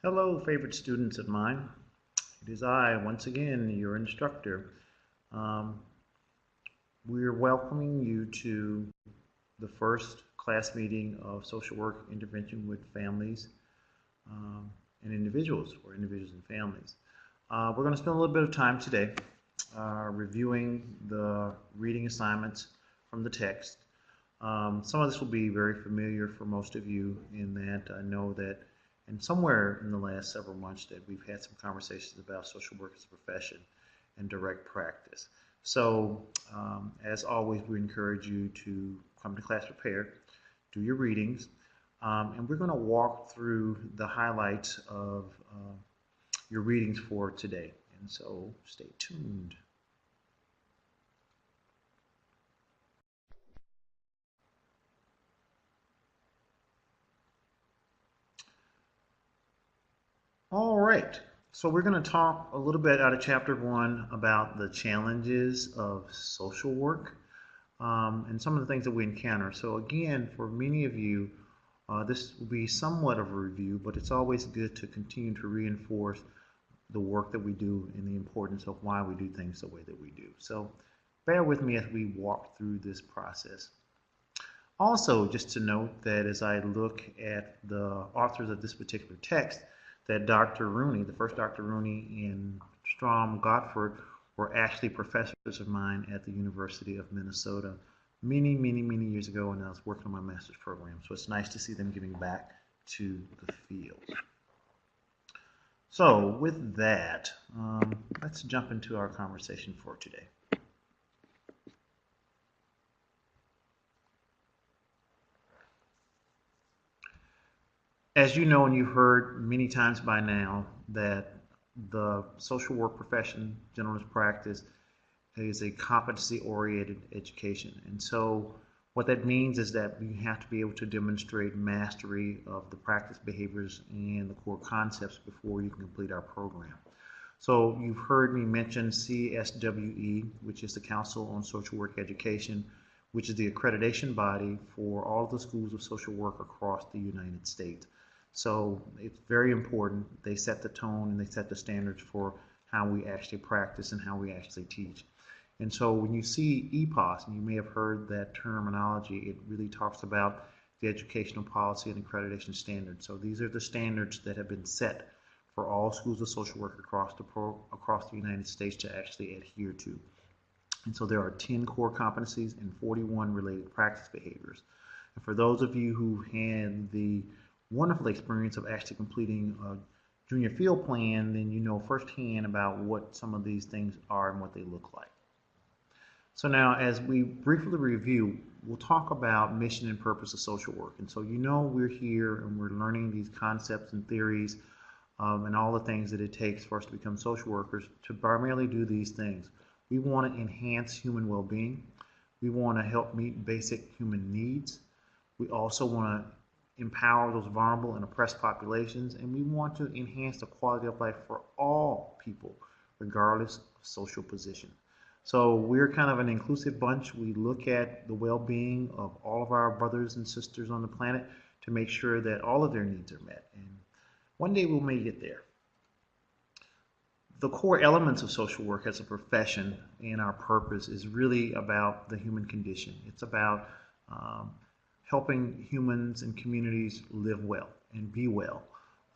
Hello, favorite students of mine. It is I, once again, your instructor. Um, we're welcoming you to the first class meeting of social work intervention with families and individuals, or individuals and families. We're going to spend a little bit of time today reviewing the reading assignments from the text. Some of this will be very familiar for most of you in that I know that and somewhere in the last several months that we've had some conversations about social work as a profession and direct practice. So as always, we encourage you to come to class prepared, do your readings, and we're going to walk through the highlights of your readings for today. And so stay tuned. All right. So we're going to talk a little bit out of chapter 1 about the challenges of social work and some of the things that we encounter. So again, for many of you, this will be somewhat of a review, but it's always good to continue to reinforce the work that we do and the importance of why we do things the way that we do. So bear with me as we walk through this process. Also, just to note that as I look at the authors of this particular text, that Dr. Rooney, the first Dr. Rooney and Strom Gottfried were actually professors of mine at the University of Minnesota many, many, many years ago when I was working on my master's program. So it's nice to see them giving back to the field. So with that, let's jump into our conversation for today. As you know, and you've heard many times by now, that the social work profession, generalist practice, is a competency-oriented education. And so what that means is that you have to be able to demonstrate mastery of the practice behaviors and the core concepts before you can complete our program. So you've heard me mention CSWE, which is the Council on Social Work Education, which is the accreditation body for all of the schools of social work across the United States. So it's very important. They set the tone and they set the standards for how we actually practice and how we actually teach. And so when you see EPOS, and you may have heard that terminology, it really talks about the educational policy and accreditation standards. So these are the standards that have been set for all schools of social work across the United States to actually adhere to. And so there are 10 core competencies and 41 related practice behaviors. And for those of you who had the wonderful experience of actually completing a junior field plan, then you know firsthand about what some of these things are and what they look like. So now, as we briefly review, we'll talk about mission and purpose of social work. And so you know we're here and we're learning these concepts and theories and all the things that it takes for us to become social workers to primarily do these things. We want to enhance human well-being. We want to help meet basic human needs. We also want to empower those vulnerable and oppressed populations, and we want to enhance the quality of life for all people, regardless of social position. So we're kind of an inclusive bunch. We look at the well-being of all of our brothers and sisters on the planet to make sure that all of their needs are met. And one day we may get there. The core elements of social work as a profession and our purpose is really about the human condition. It's about helping humans and communities live well and be well.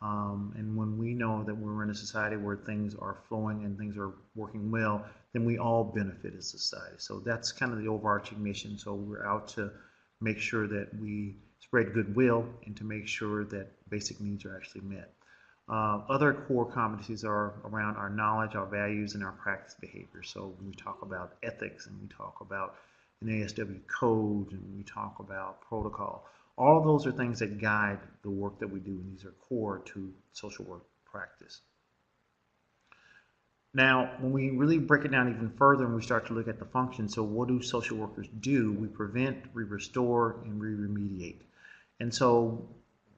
And when we know that we're in a society where things are flowing and things are working well, then we all benefit as a society. So that's kind of the overarching mission. So we're out to make sure that we spread goodwill and to make sure that basic needs are actually met. Other core competencies are around our knowledge, our values, and our practice behavior. So when we talk about ethics and we talk about an ASW code and we talk about protocol, all of those are things that guide the work that we do, and these are core to social work practice. Now, when we really break it down even further and we start to look at the function, so what do social workers do? We prevent, we restore, and we remediate. And so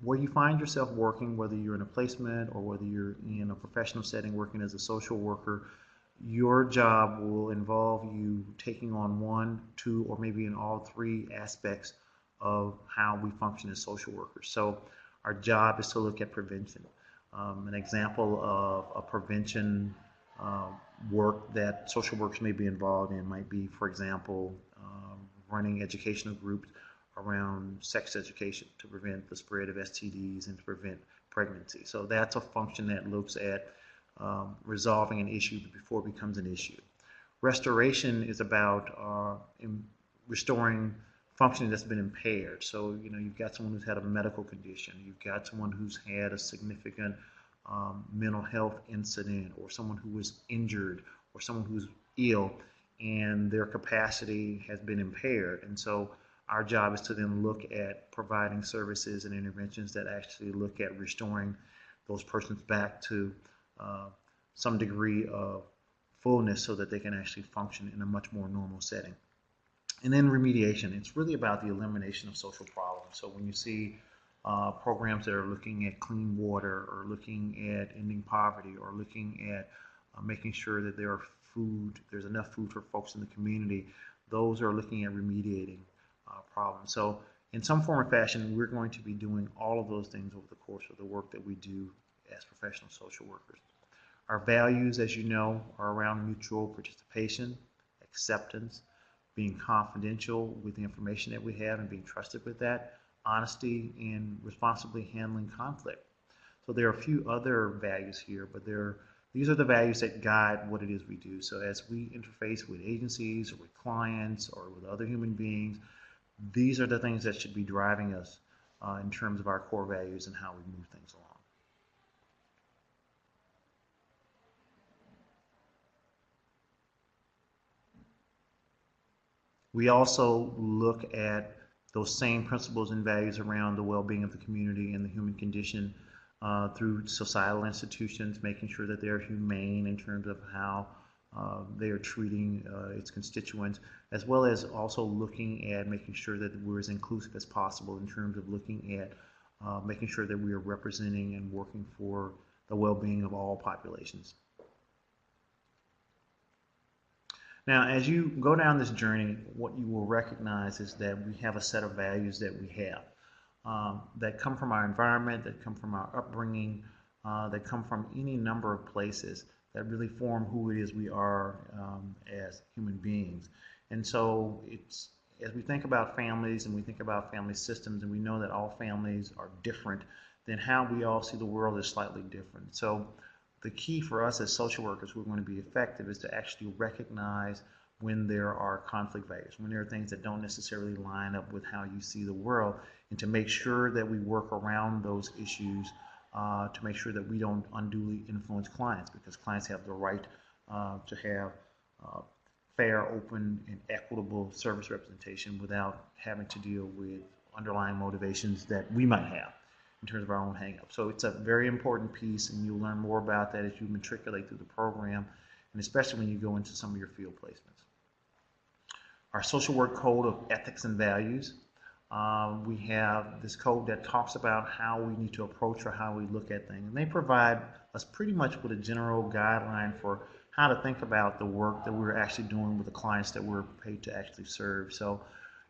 where you find yourself working, whether you're in a placement or whether you're in a professional setting working as a social worker, your job will involve you taking on one, two, or maybe in all three aspects of how we function as social workers. So our job is to look at prevention. An example of a prevention uh, work that social workers may be involved in might be, for example, running educational groups around sex education to prevent the spread of STDs and to prevent pregnancy. So that's a function that looks at resolving an issue before it becomes an issue. Restoration is about restoring functioning that's been impaired. So, you've got someone who's had a medical condition, you've got someone who's had a significant mental health incident, or someone who was injured, or someone who's ill, and their capacity has been impaired. And so, our job is to then look at providing services and interventions that actually look at restoring those persons back to some degree of fullness so that they can actually function in a much more normal setting. And then remediation, it's really about the elimination of social problems. So when you see programs that are looking at clean water, or looking at ending poverty, or looking at making sure that there's enough food for folks in the community, those are looking at remediating problems. So in some form or fashion, we're going to be doing all of those things over the course of the work that we do as professional social workers. Our values, as you know, are around mutual participation, acceptance, being confidential with the information that we have and being trusted with that, honesty, and responsibly handling conflict. So there are a few other values here, but these are the values that guide what it is we do. So as we interface with agencies, or with clients, or with other human beings, these are the things that should be driving us in terms of our core values and how we move things along. We also look at those same principles and values around the well-being of the community and the human condition through societal institutions, making sure that they're humane in terms of how they are treating its constituents, as well as also looking at making sure that we're as inclusive as possible in terms of looking at making sure that we are representing and working for the well-being of all populations. Now, as you go down this journey, what you will recognize is that we have a set of values that we have that come from our environment, that come from our upbringing, that come from any number of places that really form who it is we are as human beings. And so as we think about families and we think about family systems, and we know that all families are different, then how we all see the world is slightly different. So the key for us as social workers who are going to be effective is to actually recognize when there are conflict values, when there are things that don't necessarily line up with how you see the world, and to make sure that we work around those issues to make sure that we don't unduly influence clients, because clients have the right to have fair, open, and equitable service representation without having to deal with underlying motivations that we might have in terms of our own hang-ups. So it's a very important piece, and you'll learn more about that as you matriculate through the program, and especially when you go into some of your field placements. Our social work code of ethics and values. We have this code that talks about how we need to approach or how we look at things. And they provide us pretty much with a general guideline for how to think about the work that we're actually doing with the clients that we're paid to actually serve. So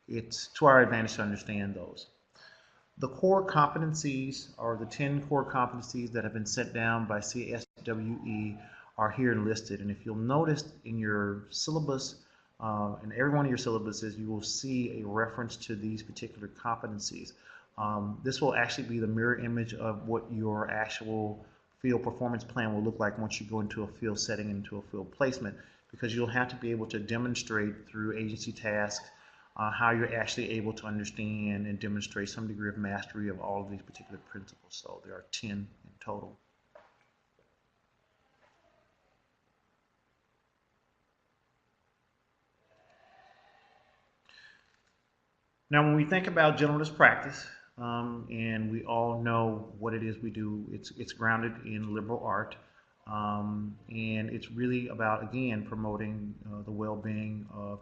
it's to our advantage to understand those. The core competencies, or the 10 core competencies that have been set down by CSWE, are here listed. And if you'll notice in your syllabus, in every one of your syllabuses, you will see a reference to these particular competencies. This will actually be the mirror image of what your actual field performance plan will look like once you go into a field setting, into a field placement, because you'll have to be able to demonstrate through agency tasks how you're actually able to understand and demonstrate some degree of mastery of all of these particular principles. So there are 10 in total. Now, when we think about generalist practice, and we all know what it is we do, it's grounded in liberal art, and it's really about, again, promoting the well-being of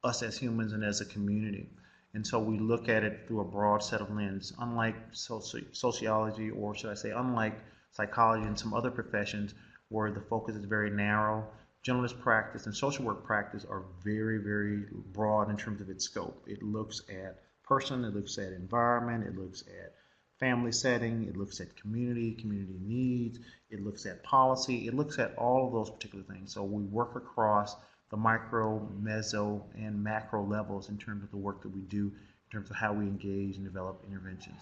us as humans and as a community. And so we look at it through a broad set of lenses. Unlike sociology, or should I say, unlike psychology and some other professions where the focus is very narrow, generalist practice and social work practice are very, very broad in terms of its scope. It looks at person, it looks at environment, it looks at family setting, it looks at community needs, it looks at policy, it looks at all of those particular things. So we work across the micro, meso, and macro levels in terms of the work that we do, in terms of how we engage and develop interventions.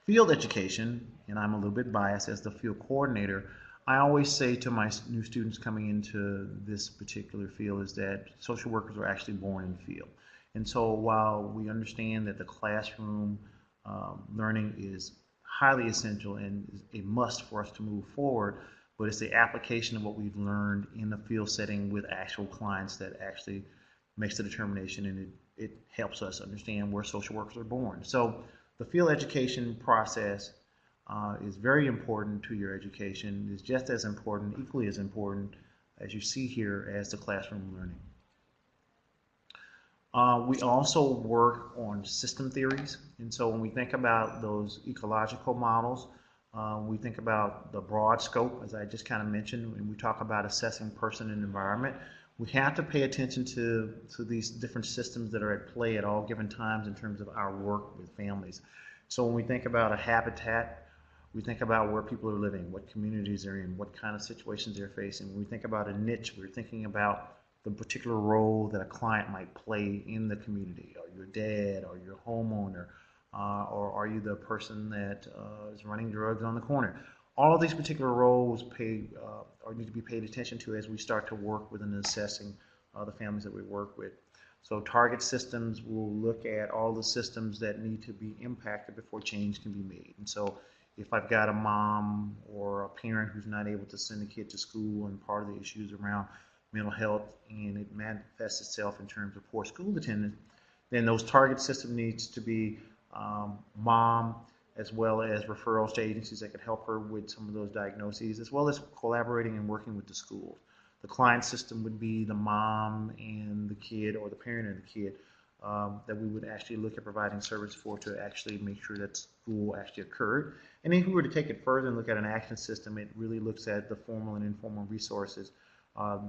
Field education, and I'm a little bit biased as the field coordinator, I always say to my new students coming into this particular field is that social workers are actually born in the field. And so while we understand that the classroom learning is highly essential and is a must for us to move forward, but it's the application of what we've learned in the field setting with actual clients that actually makes the determination, and it helps us understand where social workers are born. So the field education process is very important to your education. It's just as important, equally as important, as you see here, as the classroom learning. We also work on system theories, and so when we think about those ecological models, we think about the broad scope, as I just kind of mentioned, when we talk about assessing person and environment. We have to pay attention to these different systems that are at play at all given times in terms of our work with families. So when we think about a habitat, we think about where people are living, what communities they're in, what kind of situations they're facing. When we think about a niche, we're thinking about the particular role that a client might play in the community. Are you a dad? Are you a homeowner? Or are you the person that is running drugs on the corner? All of these particular roles or need to be paid attention to as we start to work with and assessing the families that we work with. So target systems will look at all the systems that need to be impacted before change can be made. And so if I've got a mom or a parent who's not able to send a kid to school, and part of the issues around mental health and it manifests itself in terms of poor school attendance, then those target system needs to be mom, as well as referrals to agencies that could help her with some of those diagnoses, as well as collaborating and working with the schools. The client system would be the mom and the kid, or the parent and the kid, that we would actually look at providing service for to actually make sure that school actually occurred. And if we were to take it further and look at an action system, it really looks at the formal and informal resources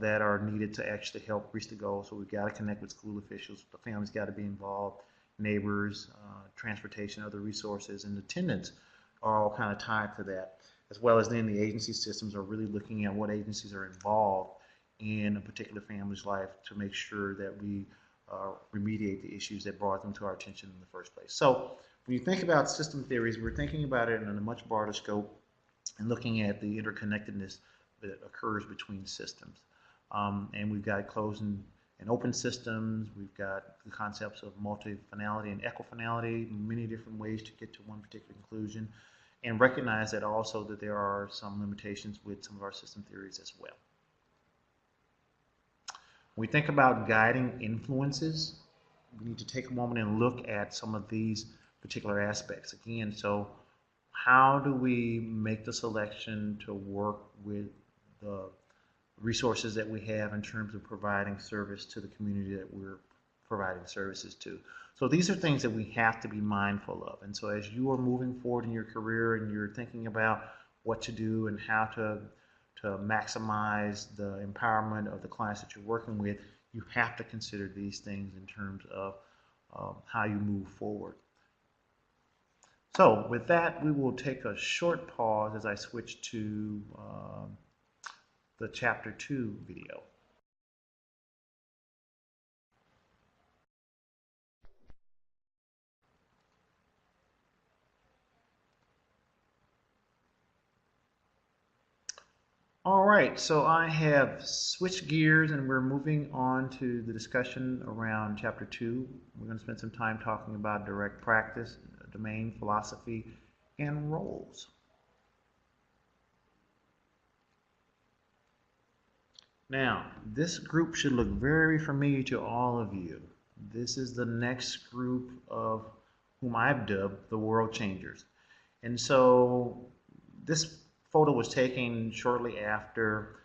that are needed to actually help reach the goal. So we've got to connect with school officials, the family's got to be involved, neighbors, transportation, other resources, and attendance are all kind of tied to that, as well as then the agency systems are really looking at what agencies are involved in a particular family's life to make sure that we remediate the issues that brought them to our attention in the first place. So when you think about system theories, we're thinking about it in a much broader scope and looking at the interconnectedness that occurs between systems. And we've got closed and open systems. We've got the concepts of multifinality and equifinality, many different ways to get to one particular conclusion, and recognize that also that there are some limitations with some of our system theories as well. When we think about guiding influences, we need to take a moment and look at some of these particular aspects. Again, so how do we make the selection to work with the resources that we have in terms of providing service to the community that we're providing services to? So these are things that we have to be mindful of. And so as you are moving forward in your career and you're thinking about what to do and how to maximize the empowerment of the clients that you're working with, you have to consider these things in terms of how you move forward. So with that, we will take a short pause as I switch to the Chapter 2 video. All right, so I have switched gears and we're moving on to the discussion around Chapter 2. We're going to spend some time talking about direct practice, domain, philosophy, and roles. Now, this group should look very familiar to all of you. This is the next group of whom I've dubbed the world changers. And so this photo was taken shortly after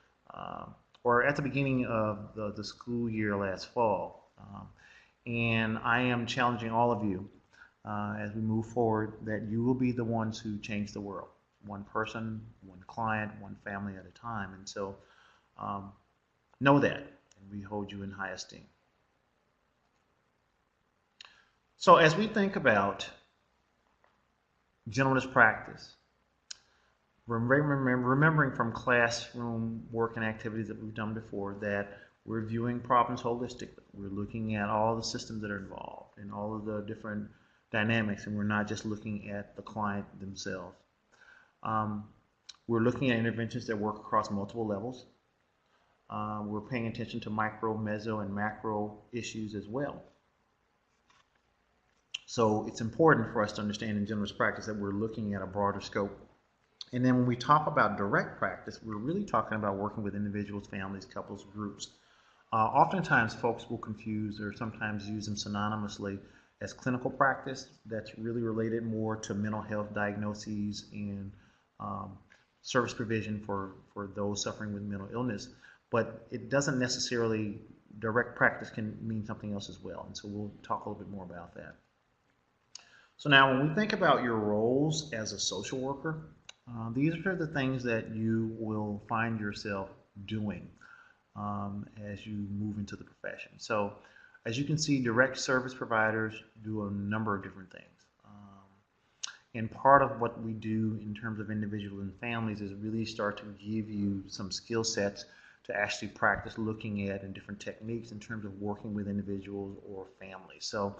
or at the beginning of the school year last fall. And I am challenging all of you as we move forward that you will be the ones who change the world. One person, one client, one family at a time. And so know that, and we hold you in high esteem. So as we think about Gentleness practice. Remembering from classroom work and activities that we've done before that we're viewing problems holistically. We're looking at all the systems that are involved and all of the different dynamics, and we're not just looking at the client themselves. We're looking at interventions that work across multiple levels. We're paying attention to micro, meso, and macro issues as well. So it's important for us to understand in gentleness practice that we're looking at a broader scope. And then when we talk about direct practice, we're really talking about working with individuals, families, couples, groups. Oftentimes folks will confuse or sometimes use them synonymously as clinical practice. That's really related more to mental health diagnoses and service provision for those suffering with mental illness. But it doesn't necessarily, direct practice can mean something else as well. And so we'll talk a little bit more about that. So now when we think about your roles as a social worker, these are the things that you will find yourself doing as you move into the profession. So as you can see, direct service providers do a number of different things. And part of what we do in terms of individuals and families is really start to give you some skill sets to actually practice looking at and different techniques in terms of working with individuals or families. So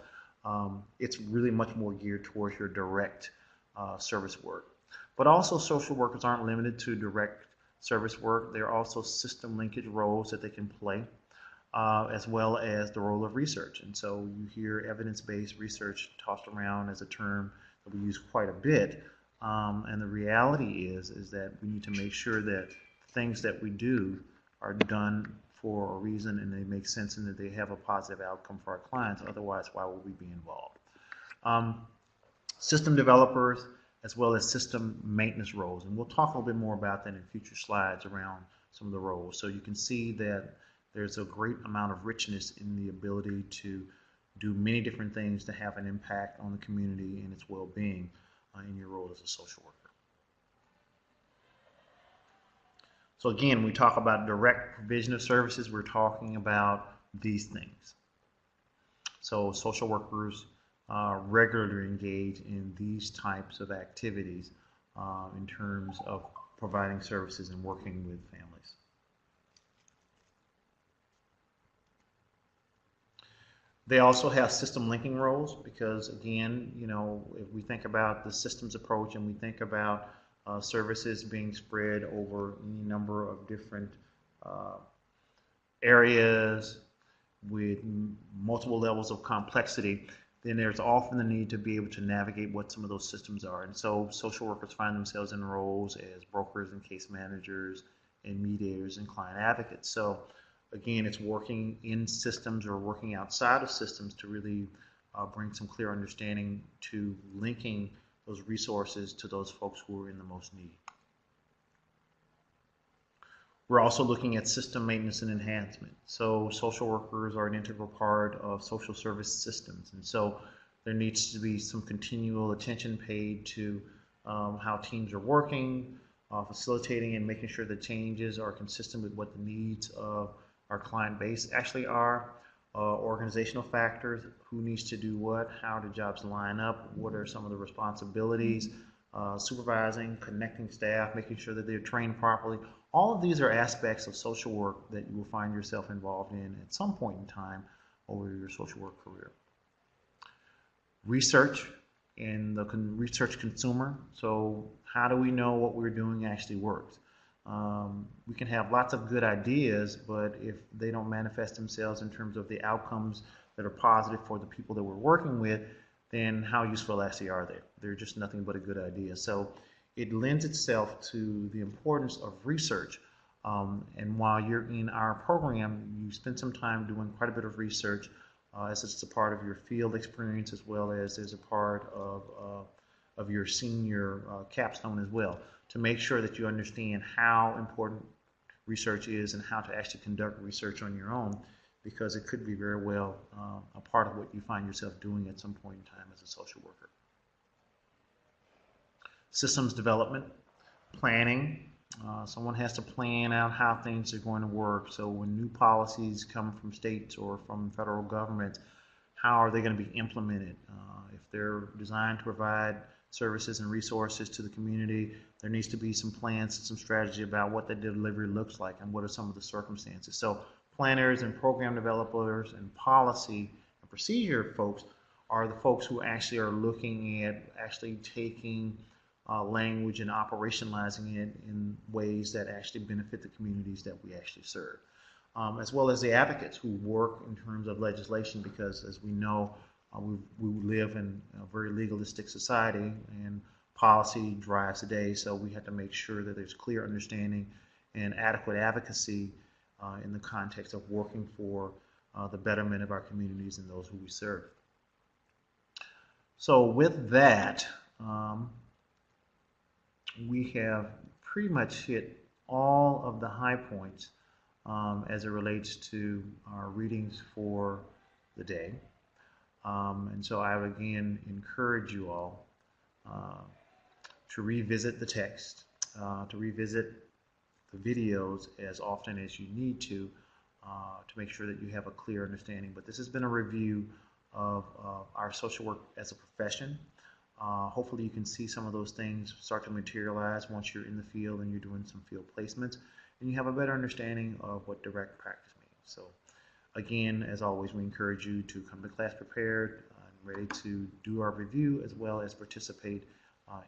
it's really much more geared towards your direct service work. But also social workers aren't limited to direct service work. There are also system linkage roles that they can play, as well as the role of research. And so you hear evidence-based research tossed around as a term that we use quite a bit. And the reality is that we need to make sure that things that we do are done for a reason and they make sense and that they have a positive outcome for our clients. Otherwise, why would we be involved? System developers, as well as system maintenance roles. And we'll talk a little bit more about that in future slides around some of the roles. So you can see that there's a great amount of richness in the ability to do many different things to have an impact on the community and its well-being in your role as a social worker. So again, when we talk about direct provision of services, we're talking about these things. So social workers regularly engage in these types of activities in terms of providing services and working with families. They also have system linking roles because, again, you know, if we think about the systems approach and we think about services being spread over any number of different areas with multiple levels of complexity, then there's often the need to be able to navigate what some of those systems are. And so social workers find themselves in roles as brokers and case managers and mediators and client advocates. So again, it's working in systems or working outside of systems to really bring some clear understanding to linking those resources to those folks who are in the most need. We're also looking at system maintenance and enhancement. So social workers are an integral part of social service systems. And so there needs to be some continual attention paid to how teams are working, facilitating and making sure the changes are consistent with what the needs of our client base actually are, organizational factors, who needs to do what, how do jobs line up, what are some of the responsibilities, supervising, connecting staff, making sure that they're trained properly. All of these are aspects of social work that you will find yourself involved in at some point in time over your social work career. Research and the research consumer. So how do we know what we're doing actually works? We can have lots of good ideas, but if they don't manifest themselves in terms of the outcomes that are positive for the people that we're working with, then how useful actually are they? They're just nothing but a good idea. So it lends itself to the importance of research. And while you're in our program, you spend some time doing quite a bit of research as it's a part of your field experience as well as a part of your senior capstone as well, to make sure that you understand how important research is and how to actually conduct research on your own, because it could be very well a part of what you find yourself doing at some point in time as a social worker. Systems development, planning. Someone has to plan out how things are going to work. So when new policies come from states or from federal government, how are they going to be implemented? If they're designed to provide services and resources to the community. There needs to be some plans and some strategy about what the delivery looks like and what are some of the circumstances. So planners and program developers and policy and procedure folks are the folks who actually are looking at actually taking language and operationalizing it in ways that actually benefit the communities that we actually serve. As well as the advocates who work in terms of legislation, because as we know, we live in a very legalistic society and policy drives the day, so we have to make sure that there's clear understanding and adequate advocacy in the context of working for the betterment of our communities and those who we serve. So with that, we have pretty much hit all of the high points as it relates to our readings for the day. And so I would again encourage you all to revisit the text, to revisit the videos as often as you need to make sure that you have a clear understanding. But this has been a review of our social work as a profession. Hopefully you can see some of those things start to materialize once you're in the field and you're doing some field placements, and you have a better understanding of what direct practice means. So again, as always, we encourage you to come to class prepared and ready to do our review as well as participate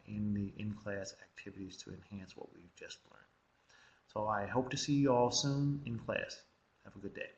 in the in-class activities to enhance what we've just learned. So I hope to see you all soon in class. Have a good day.